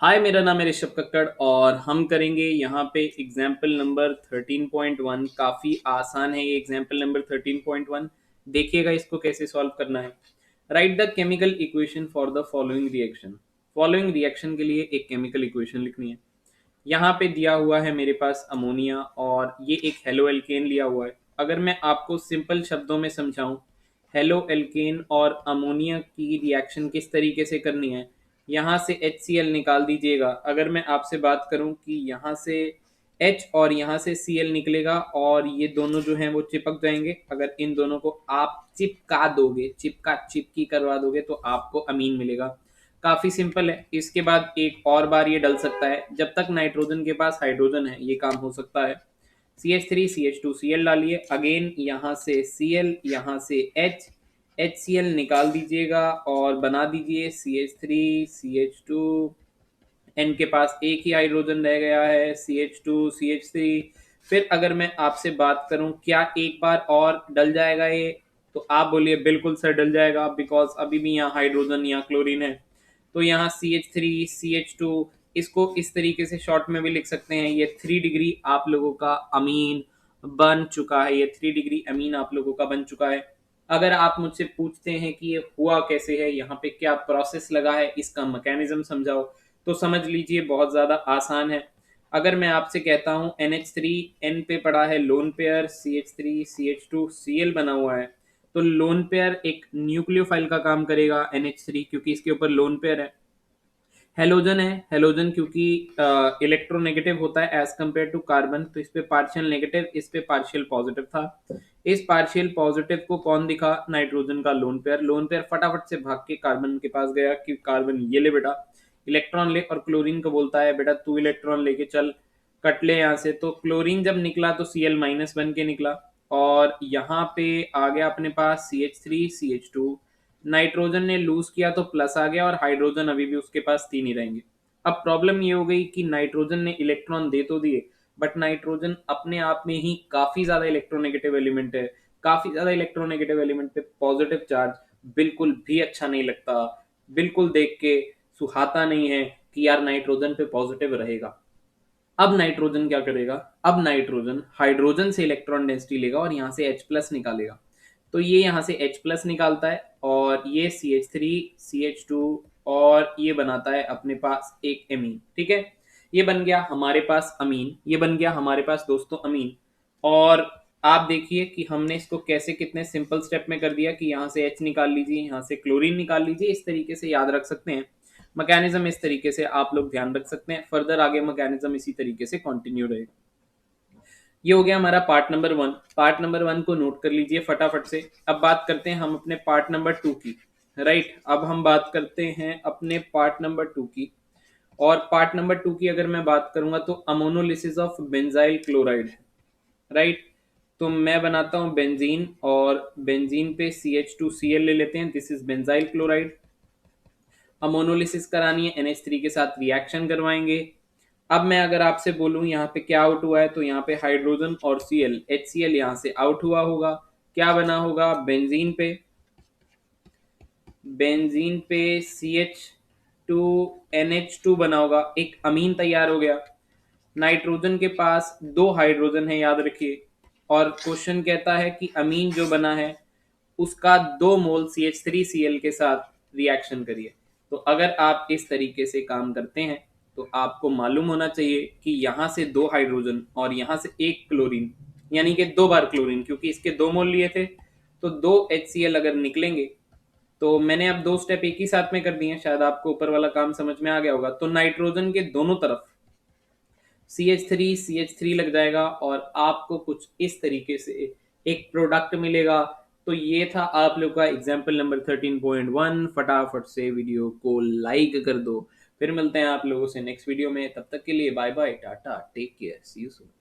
हाय, मेरा नाम है ऋषभ कक्कड़ और हम करेंगे यहाँ पे एग्जाम्पल नंबर 13.1। काफ़ी आसान है ये एग्जाम्पल नंबर 13.1। देखिएगा इसको कैसे सॉल्व करना है। Right the chemical equation for the following reaction. Following reaction के लिए एक केमिकल इक्वेशन लिखनी है। यहाँ पे दिया हुआ है मेरे पास अमोनिया और ये एक हेलो एल्केन लिया हुआ है। अगर मैं आपको सिंपल शब्दों में समझाऊं, हेलो एल्केन और अमोनिया की रिएक्शन किस तरीके से करनी है। यहाँ से HCl निकाल दीजिएगा। अगर मैं आपसे बात करूं कि यहाँ से H और यहाँ से Cl निकलेगा और ये दोनों जो हैं वो चिपक जाएंगे। अगर इन दोनों को आप चिपका दोगे, चिपकी करवा दोगे तो आपको अमीन मिलेगा। काफी सिंपल है। इसके बाद एक और बार ये डल सकता है, जब तक नाइट्रोजन के पास हाइड्रोजन है ये काम हो सकता है। CH3 CH2 Cl डालिए, अगेन यहाँ से Cl, यहाँ से H, HCl निकाल दीजिएगा और बना दीजिए CH3 CH2। N के पास एक ही हाइड्रोजन रह गया है, CH2 CH3। फिर अगर मैं आपसे बात करूं क्या एक बार और डल जाएगा ये, तो आप बोलिए बिल्कुल सर डल जाएगा, बिकॉज अभी भी यहाँ हाइड्रोजन, यहाँ क्लोरीन है। तो यहाँ CH3 CH2, इसको इस तरीके से शॉर्ट में भी लिख सकते हैं। ये 3 डिग्री आप लोगों का अमीन बन चुका है। ये 3 डिग्री अमीन आप लोगों का बन चुका है। अगर आप मुझसे पूछते हैं कि ये हुआ कैसे है, यहाँ पे क्या प्रोसेस लगा है, इसका मैकेनिज्म समझाओ, तो समझ लीजिए बहुत ज्यादा आसान है। अगर मैं आपसे कहता हूं NH3, N पे पड़ा है lone pair, CH3 CH2 Cl बना हुआ है, तो लोन पेयर एक न्यूक्लियोफाइल का काम करेगा NH3, क्योंकि इसके ऊपर लोन पेयर है। हेलोजन है, हेलोजन क्योंकि इलेक्ट्रोनेगेटिव होता है एज कंपेयर टू कार्बन, तो इस पे पार्शियल नेगेटिव, इस पे पार्शियल पॉजिटिव था। इस पार्शियल पॉजिटिव को कौन दिखा? नाइट्रोजन का लोन पेयर। लोन पेयर फटाफट से भाग के कार्बन के पास गया कि कार्बन ये ले बेटा इलेक्ट्रॉन ले, और क्लोरीन को बोलता है बेटा तू इलेक्ट्रॉन लेके चल, कट ले यहाँ से। तो क्लोरीन जब निकला तो Cl माइनस बन के निकला, और यहाँ पे आ गया अपने पास CH3 CH2। नाइट्रोजन ने लूज किया तो प्लस आ गया, और हाइड्रोजन अभी भी उसके पास तीन ही रहेंगे। अब प्रॉब्लम ये हो गई कि नाइट्रोजन ने इलेक्ट्रॉन दे तो दिए, बट नाइट्रोजन अपने आप में ही काफी ज्यादा इलेक्ट्रोनेगेटिव एलिमेंट है। काफी ज्यादा इलेक्ट्रोनेगेटिव एलिमेंट पे पॉजिटिव चार्ज बिल्कुल भी अच्छा नहीं लगता, बिल्कुल देख के सुहाता नहीं है कि यार नाइट्रोजन पे पॉजिटिव रहेगा। अब नाइट्रोजन क्या करेगा? अब नाइट्रोजन हाइड्रोजन से इलेक्ट्रॉन डेंसिटी लेगा और यहाँ से H प्लस निकालेगा। तो ये यहाँ से H प्लस निकालता है और ये CH3 CH2, और ये बनाता है अपने पास एक एमीन। ठीक है, ये बन गया हमारे पास अमीन, ये बन गया हमारे पास दोस्तों अमीन। और आप देखिए कि हमने इसको कैसे कितने सिंपल स्टेप में कर दिया कि यहाँ से H निकाल लीजिए, यहाँ से क्लोरीन निकाल लीजिए। इस तरीके से याद रख सकते हैं मैकेनिज्म, इस तरीके से आप लोग ध्यान रख सकते हैं। फर्दर आगे मैकेनिज्म इसी तरीके से कंटिन्यू रहेगा। ये हो गया हमारा पार्ट नंबर 1। पार्ट नंबर 1 को नोट कर लीजिए फटाफट से। अब बात करते हैं हम अपने पार्ट नंबर 2 की। राइट, अब हम बात करते हैं अपने पार्ट नंबर 2 की। और पार्ट नंबर 2 की अगर मैं बात करूंगा तो अमोनोलिसिस ऑफ बेंजाइल क्लोराइड है। राइट, तो मैं बनाता हूं बेंजीन, और बेंजीन पे CH2Cl ले लेते हैं, this is benzyl chloride. Ammonolysis करानी है, NH3 के साथ रिएक्शन करवाएंगे। अब मैं अगर आपसे बोलूं यहाँ पे क्या आउट हुआ है, तो यहाँ पे हाइड्रोजन और Cl, HCl यहाँ से आउट हुआ होगा। क्या बना होगा? बेंजीन पे, बेंजीन पे CH2NH2 बना होगा, एक अमीन तैयार हो गया। नाइट्रोजन के पास दो हाइड्रोजन है, याद रखिए। और क्वेश्चन कहता है कि अमीन जो बना है उसका 2 मोल CH3Cl के साथ रिएक्शन करिए। तो अगर आप इस तरीके से काम करते हैं तो आपको मालूम होना चाहिए कि यहाँ से दो हाइड्रोजन और यहाँ से एक क्लोरीन, यानी कि 2 बार क्लोरीन, क्योंकि इसके 2 मोल लिए थे, तो 2 HCl अगर निकलेंगे। तो मैंने अब 2 स्टेप एक ही साथ में कर दिए हैं, शायद आपको ऊपर वाला काम समझ में आ गया होगा। तो नाइट्रोजन के दोनों तरफ CH3 लग जाएगा और आपको कुछ इस तरीके से एक प्रोडक्ट मिलेगा। तो ये था आप लोग का एग्जाम्पल नंबर 13.1। फटाफट से वीडियो को लाइक कर दो। फिर मिलते हैं आप लोगों से नेक्स्ट वीडियो में, तब तक के लिए bye bye, tata, take care, see you soon.